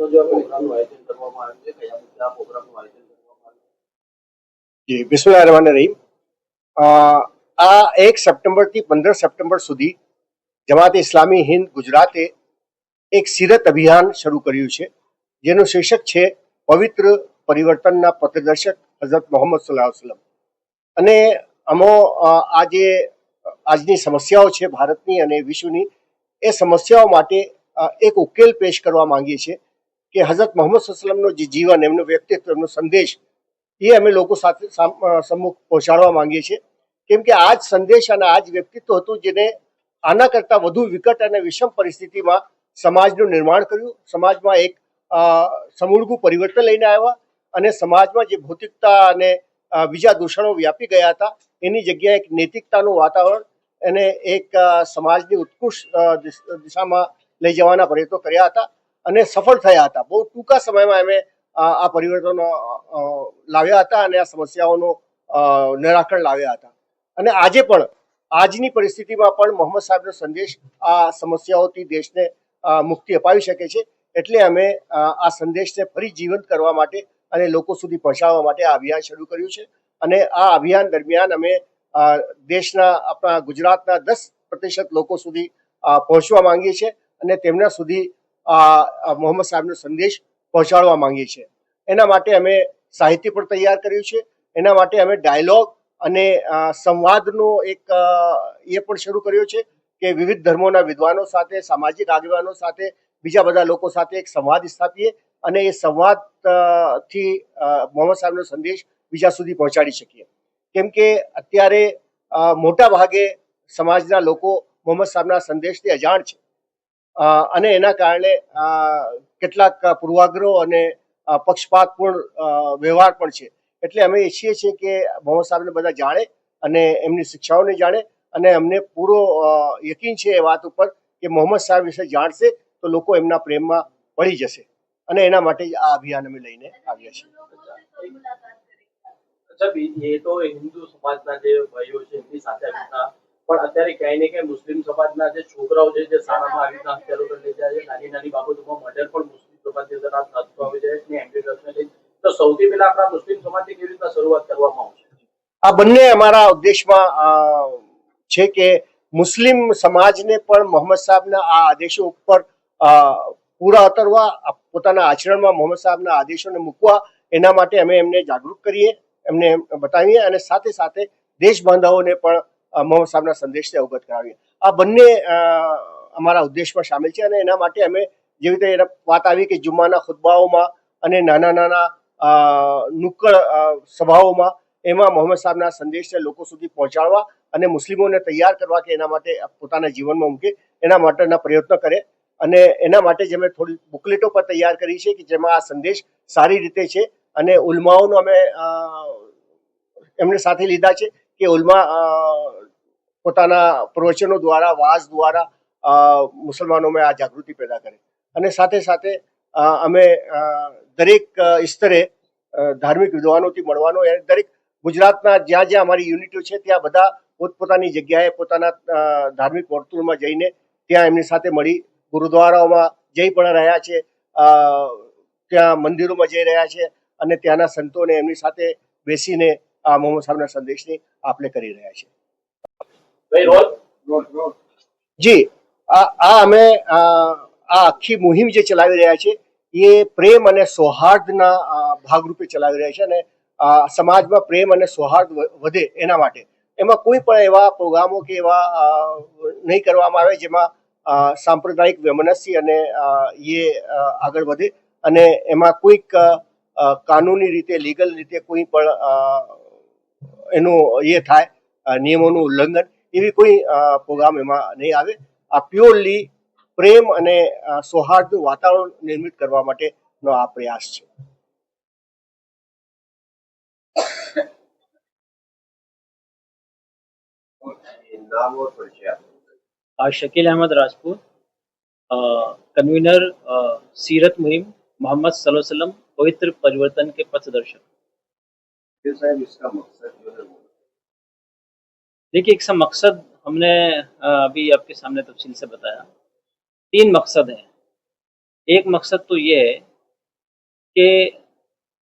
તો જો પ્રોગ્રામનું આયોજન કરવામાં આવ્યું છે, કયા મુદ્દા પ્રોગ્રામનું આયોજન કરવામાં આવ્યું છે? જી, બિસ્મિલ્લાહ રહેમાન રહીમ. આ 1 સપ્ટેમ્બરથી 15 સપ્ટેમ્બર સુધી જમાત ઇસ્લામી હિન્દ ગુજરાતે એક સીરત અભિયાન શરૂ કર્યું છે, જેનું શીર્ષક છે પવિત્ર પરિવર્તનના પથદર્શક હઝરત મોહમ્મદ સલ્લલ્લાહુ અલૈહિ વસલ્લમ. અને આજની સમસ્યાઓ છે ભારતની અને વિશ્વની, એ સમસ્યાઓ માટે એક ઉકેલ પેશ કરવા માંગીએ છીએ કે હઝરત મોહમ્મદ સલ્લલ્લાહુ અલૈહિ વસલ્લમનો જે જીવન, એમનું વ્યક્તિત્વ, એમનો સંદેશ એ અમે લોકો સાથે સમ્મુખ પહોંચાડવા માંગીએ છીએ. કેમ કે આ જ સંદેશ અને આ જ વ્યક્તિત્વ હતું જેને આના કરતાં વધુ વિકટ અને વિષમ પરિસ્થિતિમાં સમાજનું નિર્માણ કર્યું, સમાજમાં એક સમૂળગું પરિવર્તન લઈને આવ્યા અને સમાજમાં જે ભૌતિકતા અને બીજા દૂષણો વ્યાપી ગયા હતા એની જગ્યાએ એક નૈતિકતાનું વાતાવરણ અને એક સમાજની ઉત્કૃષ્ટ દિશામાં લઈ જવાના પ્રયત્નો કર્યા હતા અને સફળ થયા હતા. બહુ ટૂંકા સમયમાં અમે આ પરિવર્તનો લાવ્યા હતા અને આ સમસ્યાઓનું નિરાકરણ લાવ્યા હતા. અને આજે પણ આજની પરિસ્થિતિમાં પણ મોહમ્મદ સાહેબનો સંદેશ આ સમસ્યાઓથી દેશને મુક્તિ અપાવી શકે છે. એટલે અમે આ સંદેશને ફરી જીવંત કરવા માટે અને લોકો સુધી પહોંચાડવા માટે આ અભિયાન શરૂ કર્યું છે. અને આ અભિયાન દરમિયાન અમે દેશના આપણા ગુજરાતના 10% લોકો સુધી પહોંચવા માંગીએ છીએ અને તેમના સુધી મોહમ્મદ સાહેબનો સંદેશ પહોંચાડવા માંગીએ છીએ. એના માટે અમે સાહિત્ય પણ તૈયાર કર્યું છે. એના માટે અમે ડાયલોગ અને સંવાદનો એક એ પણ શરૂ કર્યો છે કે વિવિધ ધર્મોના વિદ્વાનો સાથે, સામાજિક આગેવાનો સાથે, બીજા બધા લોકો સાથે એક સંવાદ સ્થાપીએ અને એ સંવાદથી મોહમ્મદ સાહેબનો સંદેશ બીજા સુધી પહોંચાડી શકીએ. કેમ કે અત્યારે મોટા ભાગે સમાજના લોકો મોહમ્મદ સાહેબના સંદેશથી અજાણ છે અને એના કારણે કેટલાક પૂર્વાગ્રહો અને પક્ષપાતપૂર્ણ વ્યવહાર પણ છે. એટલે અમે ઈચ્છીએ છીએ કે મોહમ્મદ સાહેબને બધા જાણે અને એમની શિક્ષાઓને જાણે અને અમને પૂરો યકીન છે એ વાત ઉપર કે મોહમ્મદ સાહેબ વિશે જાણશે તો લોકો એમના પ્રેમમાં પડી જશે અને એના માટે જ આ અભિયાન અમે લઈને આવ્યા છીએ. એ તો હિન્દુ સમાજના જે ભાઈઓ છે એમની સાથે હતા, પણ અત્યારે ક્યાંય ને ક્યાંય મુસ્લિમ સમાજના જે છોકરાઓ છે જે શાળામાં આવી રીતના હત્યારો કરી લઈ જાય છે, નાની નાની બાબતોમાં મર્ડર પણ મુસ્લિમ સમાજની અંદર થતું આવે છે ને એમ્બ્યુલન્સને લઈ. તો સૌથી પહેલા આપણા મુસ્લિમ સમાજથી કેવી રીતના શરૂઆત કરવામાં આવશે? આ બંને અમારા ઉદ્દેશમાં છે કે મુસ્લિમ સમાજને પણ મોહમ્મદ સાહેબના આ આદેશો ઉપર પૂરા ઉતરવા, પોતાના આચરણમાં મોહમ્મદ સાહેબના આદેશોને મૂકવા, એના માટે અમે એમને જાગૃત કરીએ, એમને બતાવીએ અને સાથે સાથે દેશ બાંધવોને પણ મોહમ્મદ સાહેબના સંદેશને અવગત કરાવીએ. આ બંને અમારા ઉદ્દેશમાં સામેલ છે અને એના માટે અમે જેવી રીતે વાત આવી કે જુમ્માના ખુતબાઓમાં અને નાના નાના નુક્કડ સભાઓમાં એમાં મોહમ્મદ સાહેબના સંદેશને લોકો સુધી પહોંચાડવા અને મુસ્લિમોને તૈયાર કરવા કે એના માટે પોતાના જીવનમાં મૂકે, એના માટેના પ્રયત્નો કરે. અને એના માટે જ અમે થોડી બુકલેટો પણ તૈયાર કરી છે કે જેમાં આ સંદેશ સારી રીતે છે અને ઉલમાઓનો અમે એમને સાથે લીધા છે કે ઉલમા પોતાના પ્રવચનો દ્વારા, વાઝ દ્વારા મુસલમાનોમાં આ જાગૃતિ પેદા કરે. અને સાથે સાથે અમે દરેક સ્તરે ધાર્મિક વિદ્વાનોથી મળવાનો, દરેક ગુજરાતના જ્યાં જ્યાં અમારી યુનિટો છે ત્યાં બધા પોતપોતાની જગ્યાએ પોતાના ધાર્મિક વર્તુળમાં જઈને ત્યાં એમની સાથે મળી, ગુરુદ્વારાઓમાં જઈ પણ રહ્યા છે, ત્યાં મંદિરોમાં જઈ રહ્યા છે અને ત્યાંના સંતોને એમની સાથે બેસીને આ મોહમ્મદ સાહેબના સંદેશની આપલે કરી રહ્યા છે. જી, અમે આ આખી મુહિમ જે ચલાવી રહ્યા છે એ પ્રેમ અને સૌહાર્દના ભાગરૂપે ચલાવી રહ્યા છે અને સમાજમાં પ્રેમ અને સૌહાર્દ વધે એના માટે. એમાં કોઈ પણ એવા પ્રોગ્રામો કે એવા નહીં કરવામાં આવે જેમાં સાંપ્રદાયિક વૈમનસ્ય અને એ આગળ વધે અને એમાં કોઈક કાનૂની રીતે, લીગલ રીતે કોઈ પણ એનું એ થાય, નિયમોનું ઉલ્લંઘન, એવી કોઈ પ્રોગ્રામ એમાં નહીં આવે. આ પ્યોરલી પ્રેમ અને સૌહાર્દનું વાતાવરણ નિર્મિત કરવા માટેનો આ પ્રયાસ છે. शकील अहमद राजपूत, कन्वीनर सीरत मुहिम मोहम्मद सल्लल्लाहु अलैहि वसल्लम पवित्र परिवर्तन के पथदर्शक। इसका मकसद जो है वो देखिए, इसका मकसद हमने अभी आपके सामने तफसील से बताया। 3 मकसद हैं। एक मकसद तो ये है कि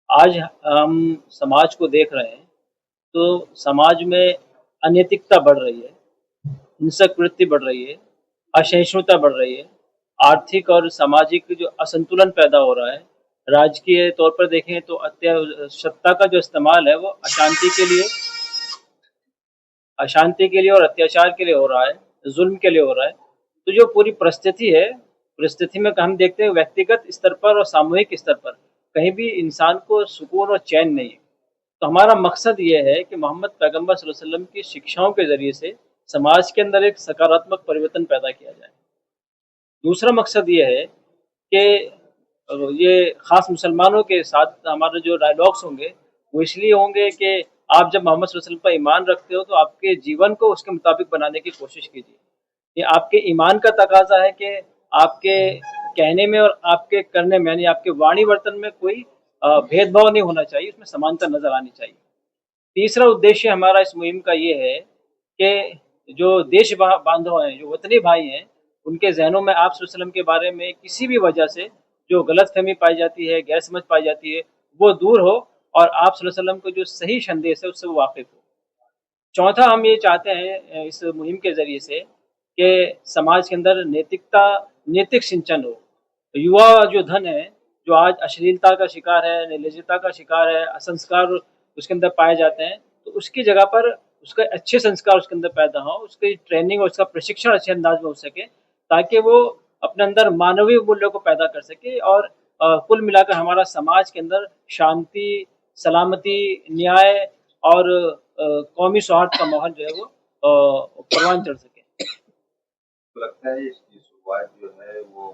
आज हम समाज को देख रहे हैं, तो समाज में अनैतिकता बढ़ रही है, हिंसक वृत्ति बढ़ रही है, असहिष्णुता बढ़ रही है, आर्थिक और सामाजिक जो असंतुलन पैदा हो रहा है, राजकीय तौर पर देखें तो सत्ता का जो इस्तेमाल है वो अशांति के लिए और अत्याचार के लिए हो रहा है, जुल्म के लिए हो रहा है। तो जो पूरी परिस्थिति है, परिस्थिति में हम देखते हैं व्यक्तिगत स्तर पर और सामूहिक स्तर पर कहीं भी इंसान को सुकून और चैन नहीं है। तो हमारा मकसद ये है कि मोहम्मद पैगंबर सल्लल्लाहु अलैहि वसल्लम की शिक्षाओं के ज़रिए से समाज के अंदर एक सकारात्मक परिवर्तन पैदा किया जाए। दूसरा मकसद ये है कि ये ख़ास मुसलमानों के साथ हमारे जो डायलॉग्स होंगे, वो इसलिए होंगे कि आप जब मोहम्मद सल्लल्लाहु अलैहि वसल्लम पर ईमान रखते हो, तो आपके जीवन को उसके मुताबिक बनाने की कोशिश कीजिए। ये आपके ईमान का तकाज़ा है कि आपके कहने में और आपके करने में, यानी आपके वाणी वर्तन में कोई भेदभाव नहीं होना चाहिए, उसमें समानता नज़र आनी चाहिए। तीसरा उद्देश्य हमारा इस मुहिम का ये है कि जो देश बांधव हैं, जो वतनी भाई हैं, उनके ज़हनों में आप सल्लल्लाहु अलैहि वसल्लम के बारे में किसी भी वजह से जो गलतफ़हमी पाई जाती है, गैर-समझ पाई जाती है, वो दूर हो और आप सल्लल्लाहु अलैहि वसल्लम का जो सही संदेश है, उससे वो वाक़िफ़ हो। चौथा हम ये चाहते हैं इस मुहिम के ज़रिए से कि समाज के अंदर नैतिक सिंचन हो। युवा जो धन है, जो आज अश्लीलता का शिकार है, निर्लज्जता का शिकार है, असंस्कार उसके अंदर पाए जाते हैं, तो उसकी जगह पर उसके अच्छे संस्कार उसके अंदर पैदा हों, उसकी ट्रेनिंग और उसका प्रशिक्षण अच्छे अंदाज में हो सके, ताकि वो अपने अंदर मानवीय मूल्यों को पैदा कर सके और कुल मिलाकर हमारा समाज के अंदर शांति, सलामती, न्याय और कौमी सौहार्द का माहौल जो है वो परवान चढ़ सके। तो लगता है इसकी शुरुआत जो है वो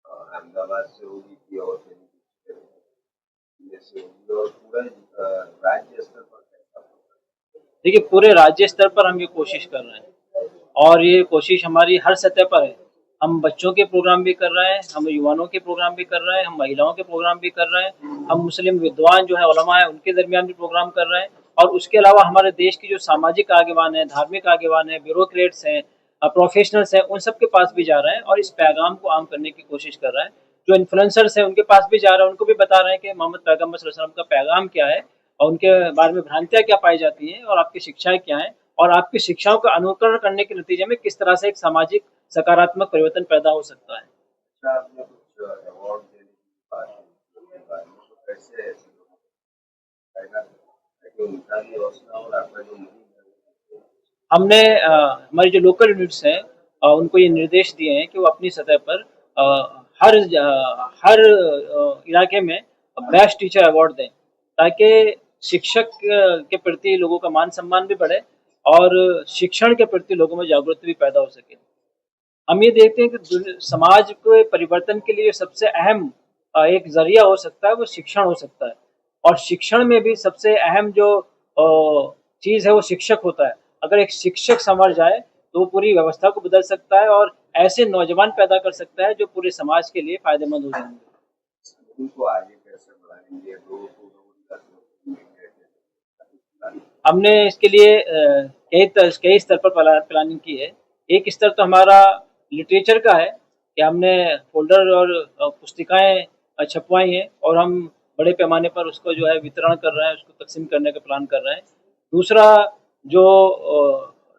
अहमदाबाद से होगी कि और कहीं से होगी और पूरा राज्य स्तर पर कैसा होगा? देखिए, पूरे राज्य स्तर पर हम ये कोशिश कर रहे हैं और ये कोशिश हमारी हर सतह पर है। हम बच्चों के प्रोग्राम भी कर रहे हैं, हम युवाओं के प्रोग्राम भी कर रहे हैं, हम महिलाओं के प्रोग्राम भी कर रहे हैं, हम मुस्लिम विद्वान जो हैं, उलमा हैं, उनके दरमियान भी प्रोग्राम कर रहे हैं और उसके अलावा हमारे देश की जो सामाजिक आगेवान हैं, धार्मिक आगेवान हैं, ब्यूरोक्रेट्स हैं, प्रोफेशनल्स हैं, उन सब के पास भी जा रहे हैं और इस पैगाम को आम करने की कोशिश कर रहे हैं। जो इन्फ्लुएंसर्स हैं, उनके पास भी जा रहे हैं, उनको भी बता रहे हैं कि मोहम्मद पैगम्बर सल्लल्लाहु अलैहि वसल्लम का पैगाम क्या है और उनके बारे में भ्रांतियाँ क्या पाई जाती हैं और आपकी शिक्षाएँ क्या हैं और आपकी शिक्षाओं का अनुकरण करने के नतीजे में किस तरह से एक सामाजिक सकारात्मक परिवर्तन पैदा हो सकता है। अच्छा, आपने कुछ अवार्ड देने की बात की उसके बारे में, तो कैसे ऐसे लोगों को आएगा ताकि उनका भी हौसला और आपका जो मुहिम है वो हमने हमारी जो लोकल यूनिट्स हैं उनको ये निर्देश दिए हैं कि वो अपनी सतह पर हर इलाके में बेस्ट टीचर अवार्ड दें, ताकि शिक्षक के प्रति लोगों का मान सम्मान भी बढ़े और शिक्षण के प्रति लोगों में जागरूकता भी पैदा हो सके। हम ये देखते हैं कि समाज के परिवर्तन के लिए सबसे अहम एक ज़रिया हो सकता है, वो शिक्षण हो सकता है और शिक्षण में भी सबसे अहम जो चीज़ है वो शिक्षक होता है। अगर एक शिक्षक संवर जाए तो वो पूरी व्यवस्था को बदल सकता है और ऐसे नौजवान पैदा कर सकता है जो पूरे समाज के लिए फ़ायदेमंद हो जाएँगे। उनको आगे कैसे बढ़ाएंगे, लोगों को रोजगार मिलेंगे। हमने इसके लिए कई स्तर पर प्लानिंग की है। एक स्तर तो हमारा लिटरेचर का है कि हमने फ़ोल्डर और पुस्तिकाएँ छपवाई हैं और हम बड़े पैमाने पर उसको जो है वितरण कर रहे हैं, उसको तक़सीम करने का प्लान कर रहे हैं। दूसरा जो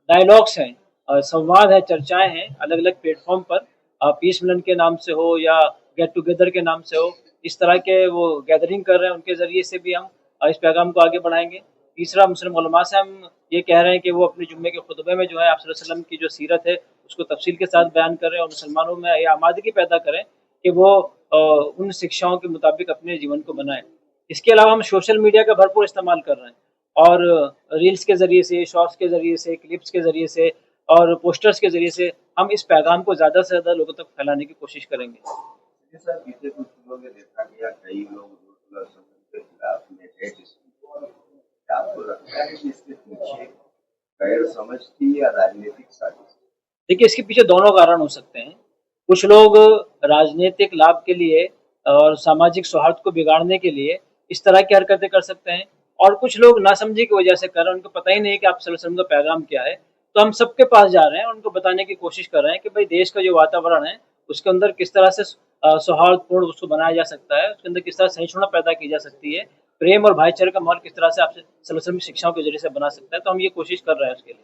डायलॉग्स हैं, संवाद है, चर्चाएँ हैं, अलग-अलग प्लेटफ़ॉर्म पर पीस मिलन के नाम से हो या गेट टुगेदर के नाम से हो, इस तरह के वो गैदरिंग कर रहे हैं, उनके ज़रिए से भी हम इस पैगाम को आगे बढ़ाएँगे। तीसरा, मुस्लिम उलमा से हम ये कह रहे हैं कि वो अपने जुम्मे के खुतबे में जो है आप सल्लल्लाहु अलैहि वसल्लम की जो सीरत है, उसको तफ़सील के साथ बयान करें और मुसलमानों में ये आमादगी पैदा करें कि वो उन शिक्षाओं के मुताबिक अपने जीवन को बनाएँ। इसके अलावा हम सोशल मीडिया का भरपूर इस्तेमाल कर रहे हैं और रील्स के ज़रिए से, शॉर्ट्स के ज़रिए से, क्लिप्स के ज़रिए से और पोस्टर्स के ज़रिए से हम इस पैगाम को ज़्यादा से ज़्यादा लोगों तक फैलाने की कोशिश करेंगे। ये सर बीते कुछ दिनों में देखा गया कई लोग जो के खिलाफ में हेट स्पीच, क्या आपको लगता है कि इसके पीछे गैर समझ थी या राजनीतिक साजिश? देखिए, इसके पीछे दोनों कारण हो सकते हैं। कुछ लोग राजनीतिक लाभ के लिए और सामाजिक सौहार्द को बिगाड़ने के लिए इस तरह की हरकतें कर सकते हैं और कुछ लोग नासमझी की वजह से कर रहे हैं, उनको पता ही नहीं है कि आप सल्लल्लाहु अलैहि वसल्लम का पैगाम क्या है। तो हम सबके पास जा रहे हैं और उनको बताने की कोशिश कर रहे हैं कि भाई देश का जो वातावरण है, उसके अंदर किस तरह से सौहार्दपूर्ण उसको बनाया जा सकता है, उसके अंदर किस तरह सहिष्णुता पैदा की जा सकती है, प्रेम और भाईचारे का माहौल किस तरह से आपसे सर्वसम्मत शिक्षाओं के ज़रिए से बना सकता है, तो हम ये कोशिश कर रहे हैं उसके लिए।